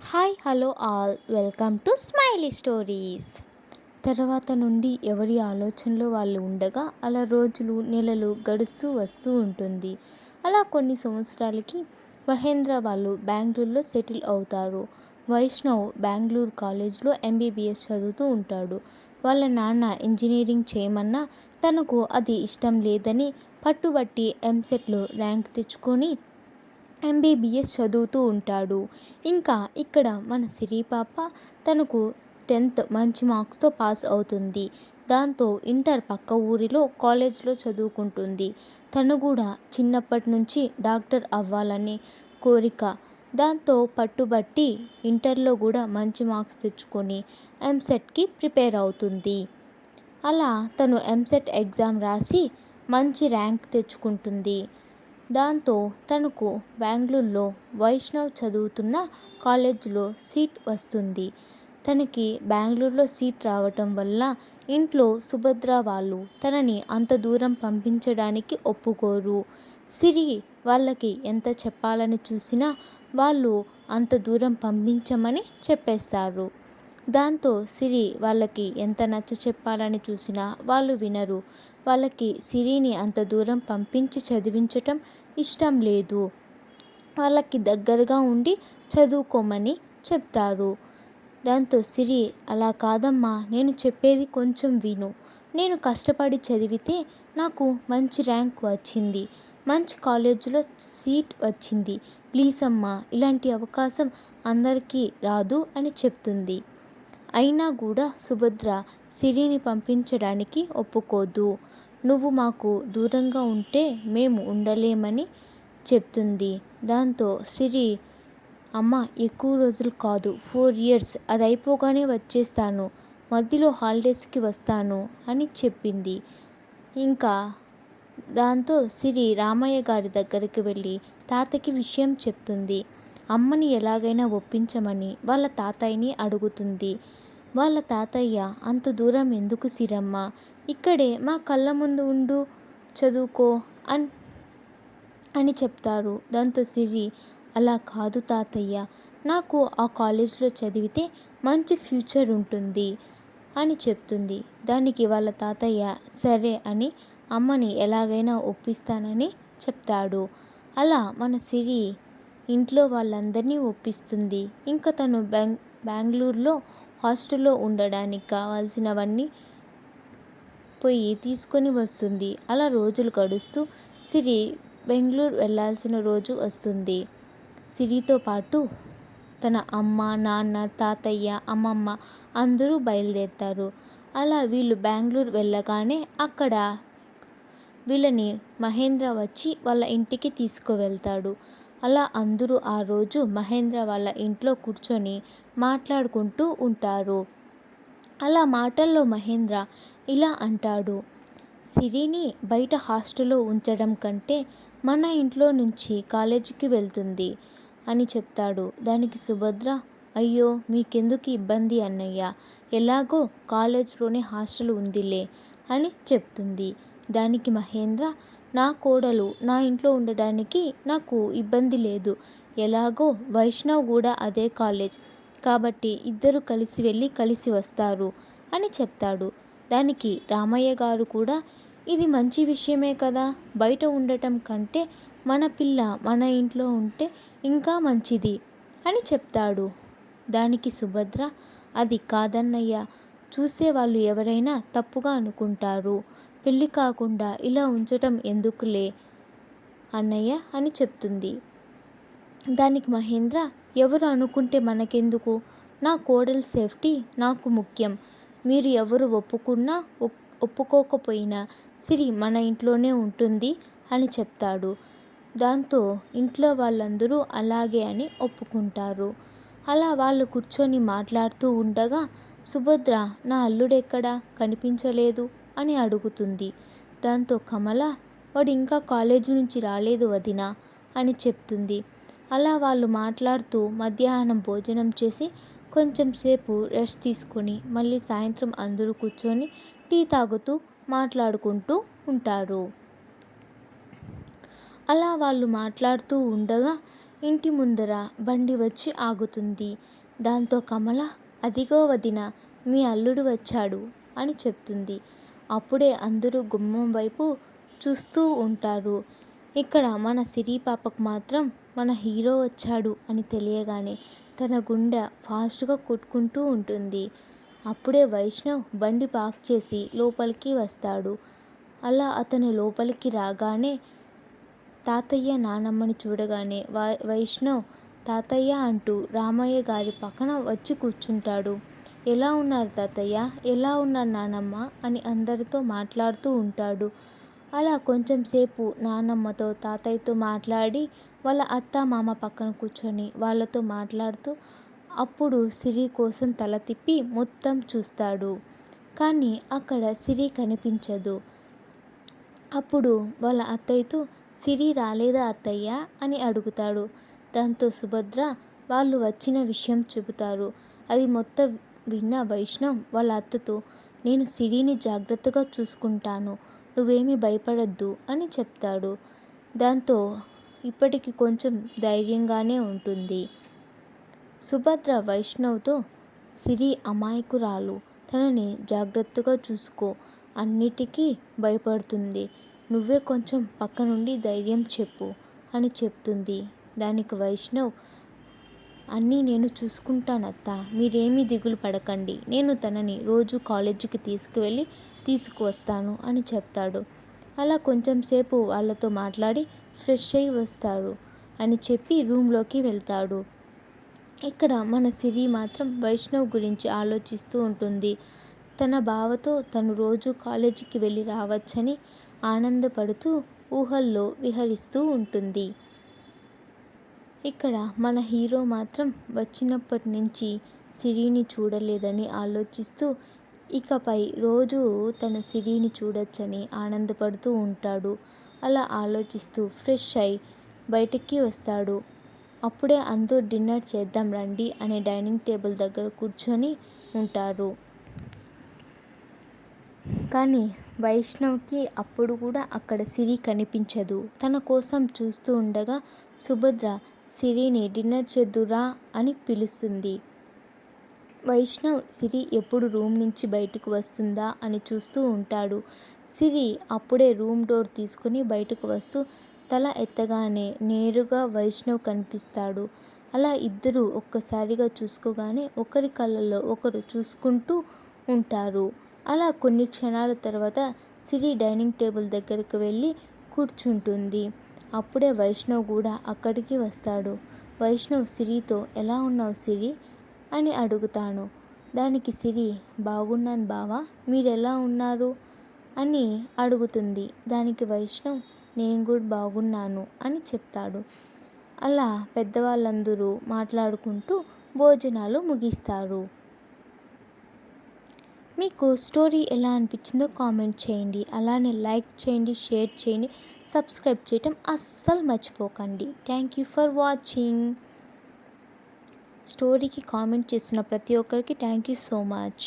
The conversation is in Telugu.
Hi hello all welcome to smiley stories. తర్వాత నుండి ఎవరి ఆలోచనలో వాళ్ళు ఉండగా అలా రోజులు నెలలు గడుస్తూ వస్తూ ఉంటుంది. అలా కొన్ని సంవత్సరాలకి మహేంద్ర వాళ్ళు బెంగళూరులో సెటిల్ అవుతారు. వైష్ణవ్ బెంగళూరు కాలేజ్లో ఎంబీబీఎస్ చదువుతూ ఉంటాడు. వాళ్ళ నాన్న ఇంజనీరింగ్ చేయమన్నా తనకు అది ఇష్టం లేదని పట్టుబట్టి ఎంసెట్లో ర్యాంక్ తెచ్చుకొని ఎంబీబీఎస్ చదువుతూ ఉంటాడు. ఇంకా ఇక్కడ మన సిరి పాప తనకు 10th మంచి మార్క్స్తో పాస్ అవుతుంది. దాంతో ఇంటర్ పక్క ఊరిలో కాలేజ్లో చదువుకుంటుంది. తను కూడా చిన్నప్పటి నుంచి డాక్టర్ అవ్వాలని కోరిక. దాంతో పట్టుబట్టి ఇంటర్లో కూడా మంచి మార్క్స్ తెచ్చుకొని ఎంసెట్కి ప్రిపేర్ అవుతుంది. అలా తను ఎంసెట్ ఎగ్జామ్ రాసి మంచి ర్యాంక్ తెచ్చుకుంటుంది. దాంతో తనకు బెంగళూరులో వైష్ణవ్ చదువుతున్న కాలేజీలో సీట్ వస్తుంది. తనకి బెంగళూరులో సీట్ రావటం వల్ల ఇంట్లో సుభద్ర వాళ్ళు తనని అంత దూరం పంపించడానికి ఒప్పుకోరు. సిరి వాళ్ళకి ఎంత చెప్పాలని చూసినా వాళ్ళు అంత దూరం పంపించమని చెప్పేస్తారు. దాంతో సిరి వాళ్ళకి ఎంత నచ్చ చెప్పాలని చూసినా వాళ్ళు వినరు. వాళ్ళకి సిరిని అంత దూరం పంపించి చదివించటం ఇష్టం లేదు. వాళ్ళకి దగ్గరగా ఉండి చదువుకోమని చెప్తారు. దాంతో సిరి అలా కాదమ్మా, నేను చెప్పేది కొంచెం విను. నేను కష్టపడి చదివితే నాకు మంచి ర్యాంక్ వచ్చింది, మంచి కాలేజీలో సీట్ వచ్చింది. ప్లీజ్ అమ్మా, ఇలాంటి అవకాశం అందరికీ రాదు అని చెప్తుంది. అయినా కూడా సుభద్ర సిరిని పంపించడానికి ఒప్పుకోదు. నువ్వు మాకు దూరంగా ఉంటే మేము ఉండలేమని చెప్తుంది. దాంతో సిరి అమ్మ, ఎక్కువ రోజులు కాదు, 4 years, అది అయిపోగానే వచ్చేస్తాను, మధ్యలో హాలిడేస్కి వస్తాను అని చెప్పింది. ఇంకా దాంతో సిరి రామయ్య గారి దగ్గరికి వెళ్ళి తాతకి విషయం చెప్తుంది. అమ్మని ఎలాగైనా ఒప్పించమని వాళ్ళ తాతయ్యని అడుగుతుంది. వాళ్ళ తాతయ్య అంత దూరం ఎందుకు సిరమ్మ, ఇక్కడే మా కళ్ళ ముందు ఉండు, చదువుకో అని చెప్తారు. దాంతో సిరి అలా కాదు తాతయ్య, నాకు ఆ కాలేజ్లో చదివితే మంచి ఫ్యూచర్ ఉంటుంది అని చెప్తుంది. దానికి వాళ్ళ తాతయ్య సరే అని అమ్మని ఎలాగైనా ఒప్పిస్తానని చెప్తాడు. అలా మన సిరి ఇంట్లో వాళ్ళందరినీ ఒప్పిస్తుంది. ఇంకా తను బెంగళూరులో హాస్టల్లో ఉండడానికి కావాల్సినవన్నీ పోయి తీసుకొని వస్తుంది. అలా రోజులు గడుస్తూ సిరి బెంగళూరు వెళ్ళాల్సిన రోజు వస్తుంది. సిరితో పాటు తన అమ్మ, నాన్న, తాతయ్య, అమ్మమ్మ అందరూ బయలుదేరుతారు. అలా వీళ్ళు బెంగళూరు వెళ్ళగానే అక్కడ వీళ్ళని మహేంద్ర వచ్చి వాళ్ళ ఇంటికి తీసుకువెళ్తాడు. అలా అందరూ ఆ రోజు మహేంద్ర వాళ్ళ ఇంట్లో కూర్చొని మాట్లాడుకుంటూ ఉంటారు. అలా మాటల్లో మహేంద్ర ఇలా అంటాడు, సిరిని బయట హాస్టల్లో ఉంచడం కంటే మన ఇంట్లో నుంచి కాలేజీకి వెళ్తుంది అని చెప్తాడు. దానికి సుభద్ర, అయ్యో మీకెందుకు ఇబ్బంది అన్నయ్య, ఎలాగో కాలేజ్లోనే హాస్టల్ ఉందిలే అని చెప్తుంది. దానికి మహేంద్ర, నా కోడలు నా ఇంట్లో ఉండడానికి నాకు ఇబ్బంది లేదు, ఎలాగో వైష్ణవ్ కూడా అదే కాలేజ్ కాబట్టి ఇద్దరు కలిసి వెళ్ళి కలిసి వస్తారు అని చెప్తాడు. దానికి రామయ్య గారు కూడా, ఇది మంచి విషయమే కదా, బయట ఉండటం కంటే మన పిల్ల మన ఇంట్లో ఉంటే ఇంకా మంచిది అని చెప్తాడు. దానికి సుభద్ర, అది కాదన్నయ్య, చూసేవాళ్ళు ఎవరైనా తప్పుగా అనుకుంటారు, పెళ్ళి కాకుండా ఇలా ఉంచటం ఎందుకులే అన్నయ్య అని చెప్తుంది. దానికి మహేంద్ర, ఎవరు అనుకుంటే మనకెందుకు, నా కోడలి సేఫ్టీ నాకు ముఖ్యం, మీరు ఎవరు ఒప్పుకున్నా ఒప్పుకోకపోయినా సిరి మన ఇంట్లోనే ఉంటుంది అని చెప్తాడు. దాంతో ఇంట్లో వాళ్ళందరూ అలాగే అని ఒప్పుకుంటారు. అలా వాళ్ళు కూర్చొని మాట్లాడుతూ ఉండగా సుభద్ర, నా అల్లుడెక్కడా కనిపించలేదు అని అడుగుతుంది. దాంతో కమల, వాడు ఇంకా కాలేజీ నుంచి రాలేదు వదినా అని చెప్తుంది. అలా వాళ్ళు మాట్లాడుతూ మధ్యాహ్నం భోజనం చేసి కొంచెం సేపు రెస్ట్ తీసుకొని మళ్ళీ సాయంత్రం అందరూ కూర్చొని టీ తాగుతూ మాట్లాడుకుంటూ ఉంటారు. అలా వాళ్ళు మాట్లాడుతూ ఉండగా ఇంటి ముందర బండి వచ్చి ఆగుతుంది. దాంతో కమల, అదిగో వదిన, మీ అల్లుడు వచ్చాడు అని చెప్తుంది. అప్పుడే అందరూ గుమ్మం వైపు చూస్తూ ఉంటారు. ఇక్కడ మన సిరి పాపకు మాత్రం మన హీరో వచ్చాడు అని తెలియగానే తన గుండె ఫాస్ట్గా కొట్టుకుంటూ ఉంటుంది. అప్పుడే వైష్ణవ్ బండి పార్క్ చేసి లోపలికి వస్తాడు. అలా అతను లోపలికి రాగానే తాతయ్య నానమ్మని చూడగానే వైష్ణవ్ తాతయ్య అంటూ రామయ్య గారి పక్కన వచ్చి కూర్చుంటాడు. ఎలా ఉన్నారు తాతయ్య, ఎలా ఉన్నారు నానమ్మ అని అందరితో మాట్లాడుతూ ఉంటాడు. అలా కొంచెం సేపు నానమ్మతో తాతయ్యతో మాట్లాడి వాళ్ళ అత్త మామ పక్కన కూర్చొని వాళ్ళతో మాట్లాడుతూ అప్పుడు సిరి కోసం తల తిప్పి మొత్తం చూస్తాడు. కానీ అక్కడ సిరి కనిపించదు. అప్పుడు వాళ్ళ అత్తయ్యతో, సిరి రాలేదా అత్తయ్య అని అడుగుతాడు. దాంతో సుభద్ర వాళ్ళు వచ్చిన విషయం చెబుతారు. అది మొత్తం విన్న వైష్ణవ్ వాళ్ళ అత్తతో, నేను సిరిని జాగ్రత్తగా చూసుకుంటాను, నువ్వేమీ భయపడద్దు అని చెప్తాడు. దాంతో ఇప్పటికి కొంచెం ధైర్యంగానే ఉంటుంది. సుభద్ర వైష్ణవ్తో, సిరి అమాయకురాలు, తనని జాగ్రత్తగా చూసుకో, అన్నిటికీ భయపడుతుంది, నువ్వే కొంచెం పక్క నుండి ధైర్యం చెప్పు అని చెప్తుంది. దానికి వైష్ణవ్, అన్నీ నేను చూసుకుంటానత్తా, మీరేమీ దిగులు పడకండి, నేను తనని రోజు కాలేజీకి తీసుకువెళ్ళి తీసుకువస్తాను అని చెప్తాడు. అలా కొంచెం సేపు వాళ్ళతో మాట్లాడి ఫ్రెష్ అయి వస్తారు అని చెప్పి రూమ్లోకి వెళ్తాడు. ఇక్కడ మన సిరి మాత్రం వైష్ణవ్ గురించి ఆలోచిస్తూ ఉంటుంది. తన బావతో తను రోజు కాలేజీకి వెళ్ళి రావచ్చని ఆనందపడుతూ ఊహల్లో విహరిస్తూ ఉంటుంది. ఇక్కడ మన హీరో మాత్రం వచ్చినప్పటి నుంచి సిరిని చూడలేదని ఆలోచిస్తూ ఇకపై రోజు తను సిరిని చూడొచ్చని ఆనందపడుతూ ఉంటాడు. అలా ఆలోచిస్తూ ఫ్రెష్ అయి బయటికి వస్తాడు. అప్పుడే అందరూ డిన్నర్ చేద్దాం రండి అనే డైనింగ్ టేబుల్ దగ్గర కూర్చొని ఉంటారు. కానీ వైష్ణవ్కి అప్పుడు కూడా అక్కడ సిరి కనిపించదు. తన కోసం చూస్తూ ఉండగా సుభద్ర సిరిని డిన్నర్ చేద్దురా అని పిలుస్తుంది. వైష్ణవ్ సిరి ఎప్పుడు రూమ్ నుంచి బయటకు వస్తుందా అని చూస్తూ ఉంటాడు. సిరి అప్పుడే రూమ్ డోర్ తీసుకుని బయటకు వస్తూ తల ఎత్తగానే నేరుగా వైష్ణవ్ కనిపిస్తాడు. అలా ఇద్దరూ ఒక్కసారిగా చూసుకోగానే ఒకరి కళ్ళల్లో ఒకరు చూసుకుంటూ ఉంటారు. అలా కొన్ని క్షణాల తర్వాత సిరి డైనింగ్ టేబుల్ దగ్గరకు వెళ్ళి కూర్చుంటుంది. అప్పుడే వైష్ణవ్ కూడా అక్కడికి వస్తాడు. వైష్ణవ్ సిరితో, ఎలా ఉన్నావు సిరి అని అడుగుతాను. దానికి సిరి, బాగున్నాను బావా, మీరెలా ఉన్నారు అని అడుగుతుంది. దానికి వైష్ణవ్, నేను కూడా బాగున్నాను అని చెప్తాడు. అలా పెద్దవాళ్ళందరూ మాట్లాడుకుంటూ భోజనాలు ముగిస్తారు. మీకు స్టోరీ ఎలా అనిపించిందో కామెంట్ చేయండి. అలానే లైక్ చేయండి, షేర్ చేయండి, సబ్స్క్రైబ్ చేయటం అస్సలు మర్చిపోకండి. Thank you for watching. స్టోరీకి కామెంట్ చేసిన ప్రతి ఒక్కరికి థ్యాంక్ యూ సో మచ్.